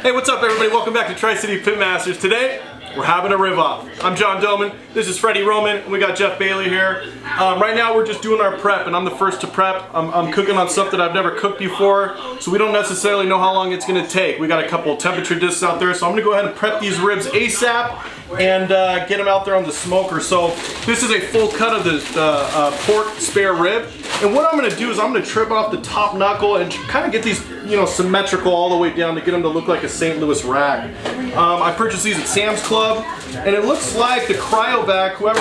Hey, what's up everybody? Welcome back to Tri-City Pitmasters. Today, we're having a rib off. I'm John Doman, this is Freddy Roman, and we got Jeff Bailey here. Right now we're just doing our prep, and I'm the first to prep. I'm cooking on something I've never cooked before, so we don't necessarily know how long it's gonna take. We got a couple of temperature discs out there, so I'm gonna go ahead and prep these ribs ASAP and get them out there on the smoker. So this is a full cut of the pork spare rib. And what I'm gonna do is I'm gonna trim off the top knuckle and kind of get these, symmetrical all the way down to get them to look like a St. Louis rack. I purchased these at Sam's Club, and it looks like the cryovac, whoever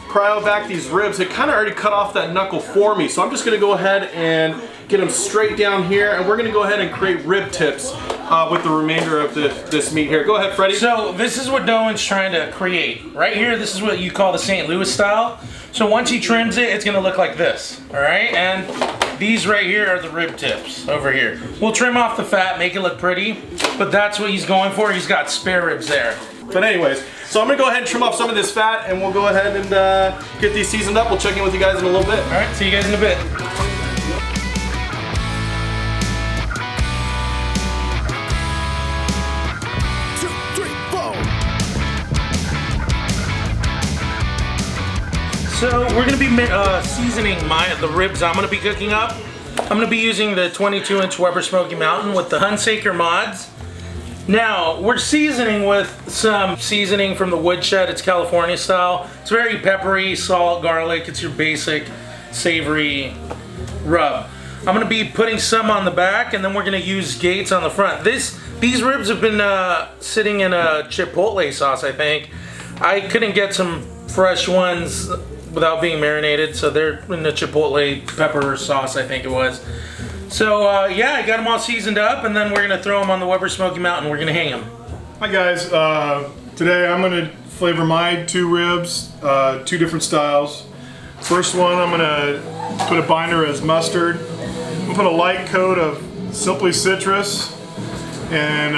cryovac these ribs, had kind of already cut off that knuckle for me. So I'm just gonna go ahead and get them straight down here, and we're gonna go ahead and create rib tips with the remainder of this meat here. Go ahead, Freddy. So this is what Doman's trying to create. Right here, this is what you call the St. Louis style. So once he trims it, it's gonna look like this, all right? And these right here are the rib tips over here. We'll trim off the fat, make it look pretty, but that's what he's going for. He's got spare ribs there. But anyways, so I'm gonna go ahead and trim off some of this fat, and we'll go ahead and get these seasoned up. We'll check in with you guys in a little bit. All right, see you guys in a bit. So we're gonna be seasoning the ribs I'm gonna be cooking up. I'm gonna be using the 22-inch Weber Smoky Mountain with the Hunsaker mods. Now, we're seasoning with some seasoning from the woodshed. It's California style. It's very peppery, salt, garlic. It's your basic savory rub. I'm gonna be putting some on the back, and then we're gonna use Gates on the front. These ribs have been sitting in a Chipotle sauce, I think. I couldn't get some fresh ones without being marinated, so they're in the Chipotle pepper sauce, I think it was. So yeah, I got them all seasoned up, and then we're gonna throw them on the Weber Smoky Mountain. We're gonna hang them. Hi guys, today I'm gonna flavor my two ribs, two different styles. First one, I'm gonna put a binder as mustard. I'm gonna put a light coat of Simply Citrus and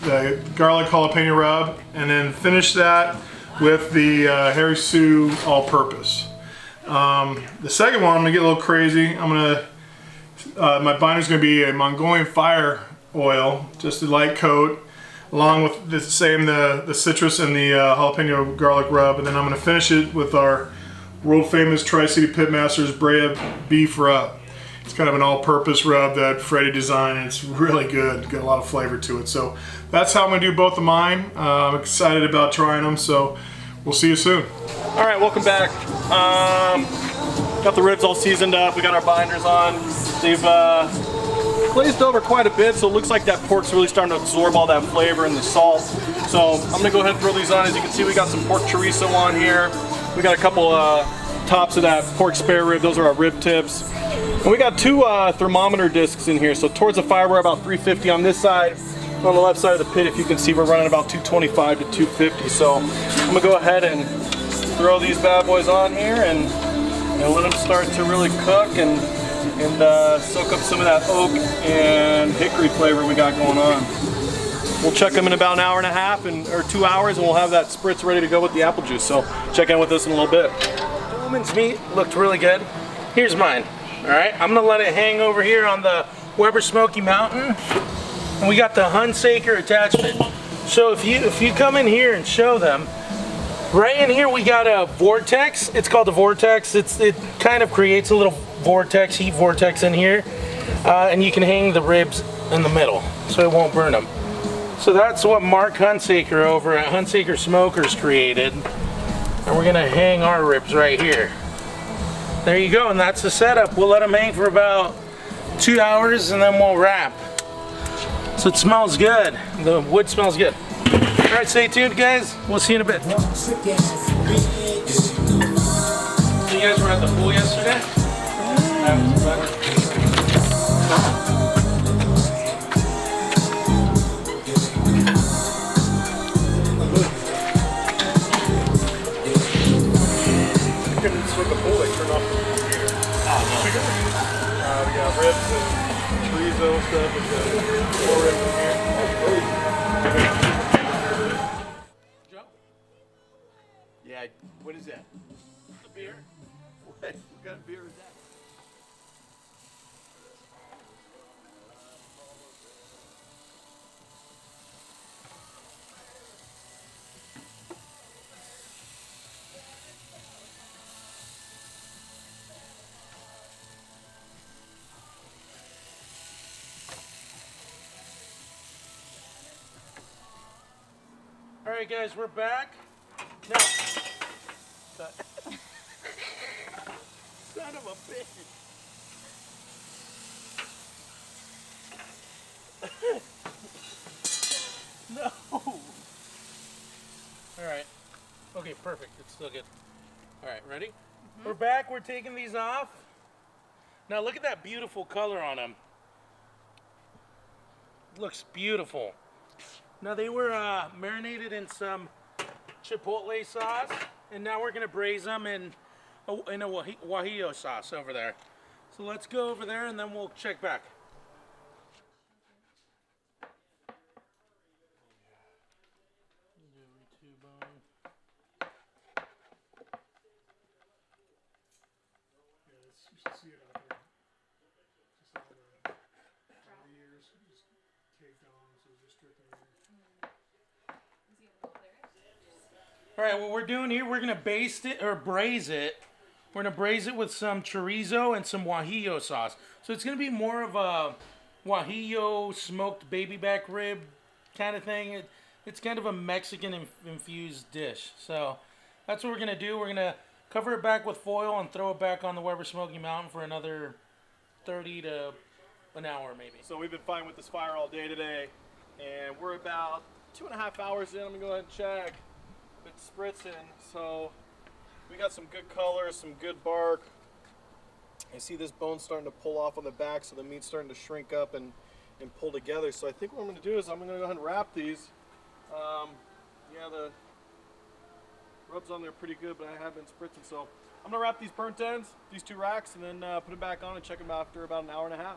the garlic jalapeno rub, and then finish that with the Harry Sue all-purpose. The second one, I'm gonna get a little crazy. My binder's gonna be a Mongolian fire oil, just a light coat, along with the citrus and the jalapeno garlic rub, and then I'm gonna finish it with our world-famous Tri-City Pitmasters Brea beef rub. It's kind of an all-purpose rub that Freddy designed, and it's really good. Got a lot of flavor to it. So that's how I'm gonna do both of mine. I'm excited about trying them, so we'll see you soon. All right, welcome back. Got the ribs all seasoned up. We got our binders on. They've glazed over quite a bit, so it looks like that pork's really starting to absorb all that flavor and the salt. So I'm gonna go ahead and throw these on. As you can see, we got some pork chorizo on here. We got a couple tops of that pork spare rib. Those are our rib tips. And we got two thermometer discs in here. So towards the fire, we're about 350 on this side. On the left side of the pit, if you can see, we're running about 225 to 250. So I'm gonna go ahead and throw these bad boys on here and let them start to really cook and soak up some of that oak and hickory flavor we got going on. We'll check them in about an hour and a half or 2 hours, and we'll have that spritz ready to go with the apple juice. So check in with us in a little bit. Doman's meat looked really good. Here's mine. All right, I'm gonna let it hang over here on the Weber Smoky Mountain, and we got the Hunsaker attachment. So if you come in here and show them, right in here we got a VORTEX. It's called the VORTEX. It kind of creates a little vortex, heat vortex in here, and you can hang the ribs in the middle, so it won't burn them. So that's what Mark Hunsaker over at Hunsaker Smokers created, and we're gonna hang our ribs right here. There you go, and that's the setup. We'll let them hang for about 2 hours, and then we'll wrap. So it smells good. The wood smells good. All right, stay tuned, guys. We'll see you in a bit. So you guys were at the pool yesterday? That was fun. With the pool, they turn off the computer. We got ribs and chorizo stuff, and more ribs in here. Yeah, what is that? A beer. What kind of beer is that? right, guys, we're back. Now, cut. Son of a bitch. No. All right. Okay, perfect. It's still good. All right, ready? Mm-hmm. We're back. We're taking these off. Now look at that beautiful color on them. Looks beautiful. Now they were marinated in some chipotle sauce, and now we're gonna braise them in a guajillo sauce over there. So let's go over there, and then we'll check back. You should see it out there. Just all the years just caved on, so just stripping it. All right, what we're doing here, we're gonna baste it or braise it. We're gonna braise it with some chorizo and some guajillo sauce. So it's gonna be more of a guajillo smoked baby back rib kind of thing. It's kind of a Mexican infused dish. So that's what we're gonna do. We're gonna cover it back with foil and throw it back on the Weber Smoky Mountain for another 30 to an hour maybe. So we've been fighting with this fire all day today, and we're about 2.5 hours in. I'm gonna go ahead and check. It's spritzing, so we got some good color, some good bark. I see this bone starting to pull off on the back, so the meat's starting to shrink up and pull together. So I think what I'm gonna do is I'm gonna go ahead and wrap these. Yeah, the rubs on there pretty good, but I have been spritzing, so I'm gonna wrap these burnt ends, these 2 racks, and then put them back on and check them after about an hour and a half.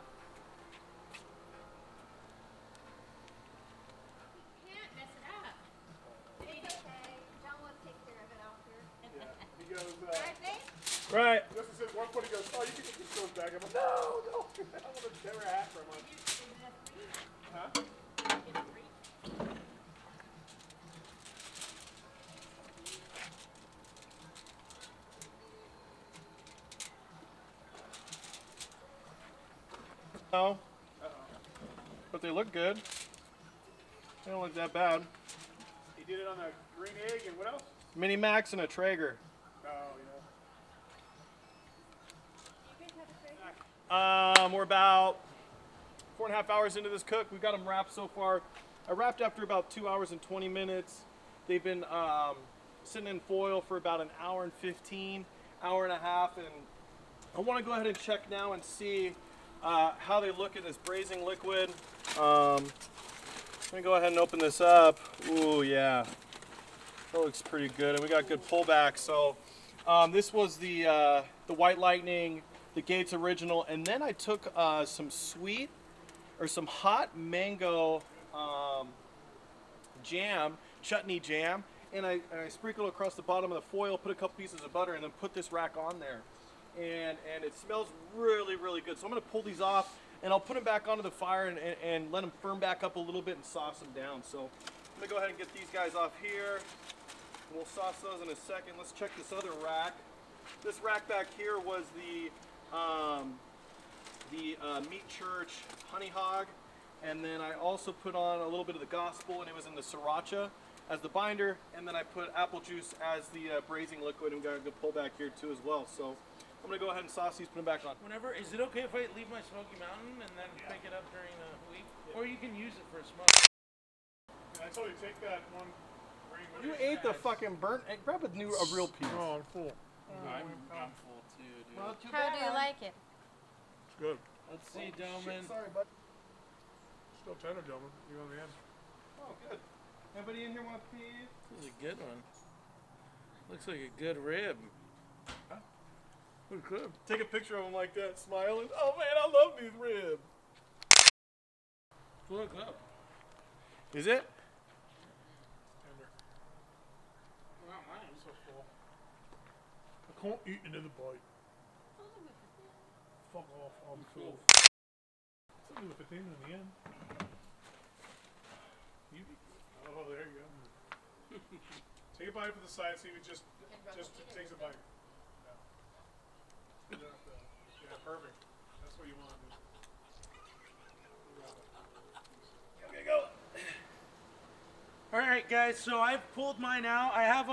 You can't mess it up. It's okay. John will take care of it after. Yeah. He goes, Right, babe? Right. Justin says one point he goes, oh, you can get these those back. I'm like, no, no. I want to never hat for a month. Huh? No. But they look good. They don't look that bad. He did it on a green egg and what else? Mini Max and a Traeger. Oh, We're about 4.5 hours into this cook. We got them wrapped so far. I wrapped after about 2 hours and 20 minutes. They've been sitting in foil for about an hour and 15, hour and a half, and I want to go ahead and check now and see how they look in this braising liquid. Let me go ahead and open this up. Ooh, yeah, that looks pretty good, and we got good pullback. So this was the White Lightning, the Gates Original, and then I took some hot mango jam, chutney jam, and I sprinkled across the bottom of the foil, put a couple pieces of butter, and then put this rack on there. And it smells really, really good. So I'm gonna pull these off, and I'll put them back onto the fire and let them firm back up a little bit and sauce them down. So I'm gonna go ahead and get these guys off here. We'll sauce those in a second. Let's check this other rack. This rack back here was the Meat Church Honey Hog, and then I also put on a little bit of the Gospel, and it was in the Sriracha as the binder, and then I put apple juice as the braising liquid, and we got a good pullback here too as well. So I'm gonna go ahead and sauce these, put them back on. Whenever, is it okay if I leave my Smoky Mountain and then pick it up during the week? Yeah. Or you can use it for a smoke. I told you, take that one. You ate the fucking burnt egg. Grab a real piece. Oh, I'm full. I'm full too, dude. Not too How bad. do you like it? It's good. Let's see, Doman. Sorry, bud. Still tender, gentlemen. You on the end. Oh, good. Anybody in here want a piece? This is a good one. Looks like a good rib. Huh? It's good. Take a picture of them like that, smiling. Oh man, I love these ribs. Look up. Is it? Tender. Wow, mine is So full. I can't eat another bite. Fuck off. I'll be full. Something with the thing in the end. Oh, there you go. Take a bite for the side, see if it just takes a bite. Yeah. Yeah, perfect. That's what you want to do. Okay, go. All right, right, guys. So I've pulled mine out. I have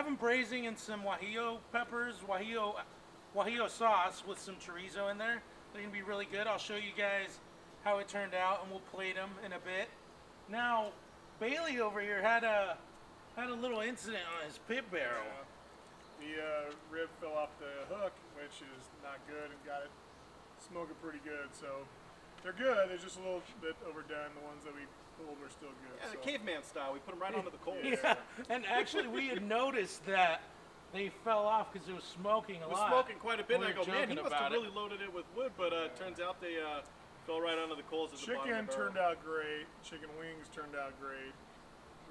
them braising in some guajillo peppers, guajillo sauce with some chorizo in there. They're gonna be really good. I'll show you guys how it turned out, and we'll plate them in a bit. Now, Bailey over here had a little incident on his pit barrel. The rib fell off the hook, which is not good, and got it smoking pretty good. So they're good. They're just a little bit overdone. The ones that we pulled were still good. Yeah, the so. caveman style. We put them right onto the coals. Yeah, and actually we had noticed that they fell off because it was smoking a It was lot. smoking quite a bit, and We I were go, man, he joking must have about it. really loaded it with wood, but turns out they fell right onto the coals at the bottom Chicken of the barrel. turned out great. Chicken wings turned out great.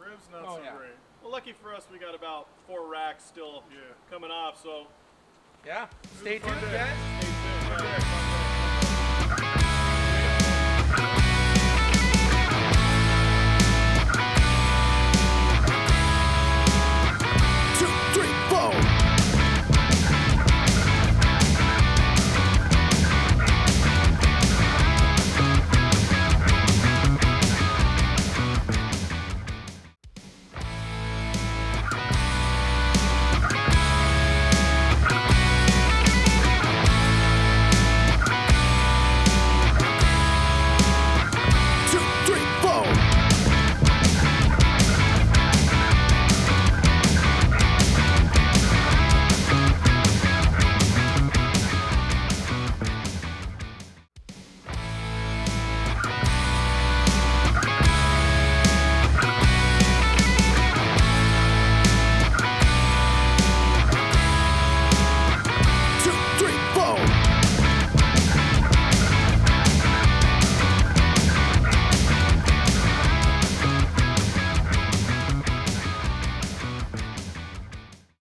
Ribs not so yeah. great. Well, lucky for us, we got about 4 racks still Yeah. coming off, so Yeah, stay Fun tuned, day. guys. Fun day.